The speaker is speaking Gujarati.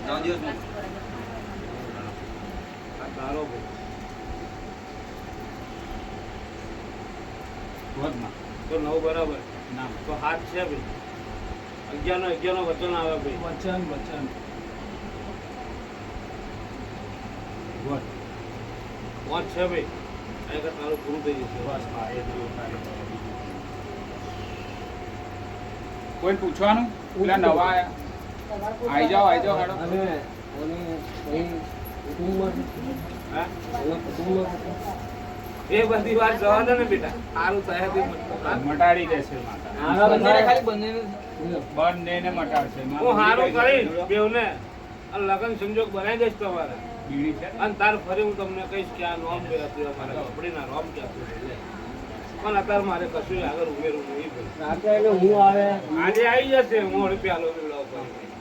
9 દિવસમાં તારો વધમાં તો 9 બરાબર ના તો 7 છે ભાઈ 11 નો વચન આવે ભાઈ વચન વધ 5 છે ભાઈ આ તારું પૂરું થઈ જશે બસ હા એ જ કોઈ પૂછવાનું પેલા નવા આયા આવી જાઓ હેડો અને હા એ બધી વાત જવા દે ને બેટા સારું થાય તે મટાડી દેશે માતા ખાલી બંને બંનેને મટાડશે હું સારું કરીશ બેવને અને લગન સંજોગ બનાવી દઈશ તમારે બીડી છે અને તાર ફરી હું તમને કહીશ કે આ નોમ બે હતું અમારા કપડીના રોમ કે હતું પણ અત્યારે મારે કશું આગળ ઉમેરવું નહીં રાતે એટલે હું આવે આજે આવી જશે હું હવે પ્યાલો પીવડાવ કરી